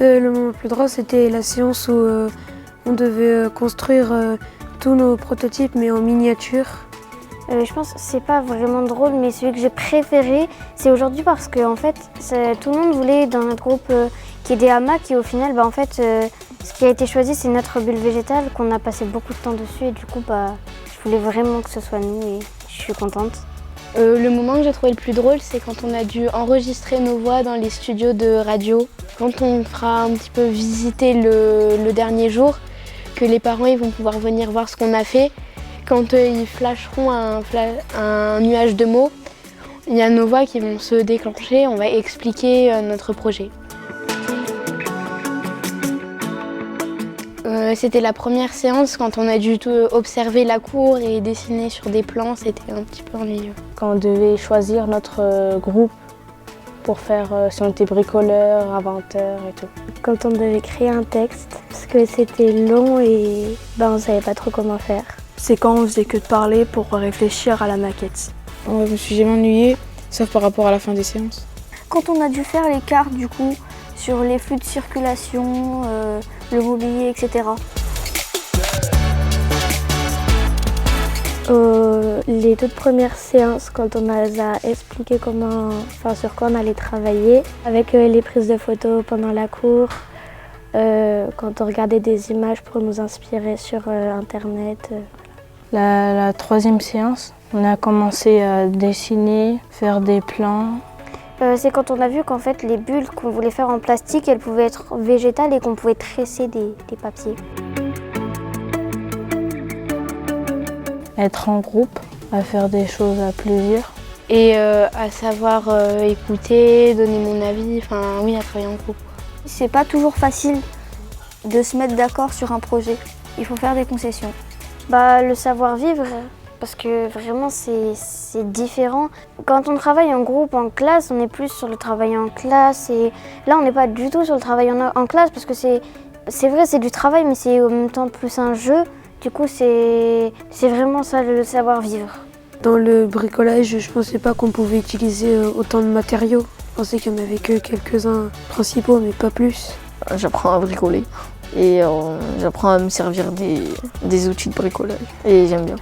Le moment le plus drôle, c'était la séance où on devait construire tous nos prototypes, mais en miniature. Je pense que c'est pas vraiment drôle, mais celui que j'ai préféré, c'est aujourd'hui parce que en fait, tout le monde voulait dans notre groupe qu'il y ait des hamacs et au final, ce qui a été choisi, c'est notre bulle végétale, qu'on a passé beaucoup de temps dessus et du coup, je voulais vraiment que ce soit nous et je suis contente. Le moment que j'ai trouvé le plus drôle, c'est quand on a dû enregistrer nos voix dans les studios de radio. Quand on fera un petit peu visiter le dernier jour, que les parents ils vont pouvoir venir voir ce qu'on a fait. Quand ils flasheront un nuage de mots, il y a nos voix qui vont se déclencher, on va expliquer notre projet. C'était la première séance quand on a dû observer la cour et dessiner sur des plans, c'était un petit peu ennuyeux. Quand on devait choisir notre groupe pour faire si on était bricoleur, inventeur et tout. Quand on devait créer un texte, parce que c'était long et on ne savait pas trop comment faire. C'est quand on faisait que de parler pour réfléchir à la maquette. Je me suis jamais ennuyée, sauf par rapport à la fin des séances. Quand on a dû faire les cartes du coup, sur les flux de circulation, le mobilier, etc. Les toutes premières séances, quand on nous a expliqué sur quoi on allait travailler, avec les prises de photos pendant la cour, quand on regardait des images pour nous inspirer sur Internet. La troisième séance, on a commencé à dessiner, faire des plans. C'est quand on a vu qu'en fait les bulles qu'on voulait faire en plastique, elles pouvaient être végétales et qu'on pouvait tresser des papiers. Être en groupe, à faire des choses à plusieurs. Et à savoir écouter, donner mon avis, à travailler en groupe. C'est pas toujours facile de se mettre d'accord sur un projet. Il faut faire des concessions. Le savoir-vivre, parce que vraiment c'est différent. Quand on travaille en groupe, en classe, on est plus sur le travail en classe. Et là, on n'est pas du tout sur le travail en classe, parce que c'est vrai, c'est du travail, mais c'est en même temps plus un jeu. Du coup, c'est vraiment ça, le savoir-vivre. Dans le bricolage, je ne pensais pas qu'on pouvait utiliser autant de matériaux. Je pensais qu'il n'y en avait que quelques-uns principaux, mais pas plus. J'apprends à bricoler et j'apprends à me servir des outils de bricolage et j'aime bien.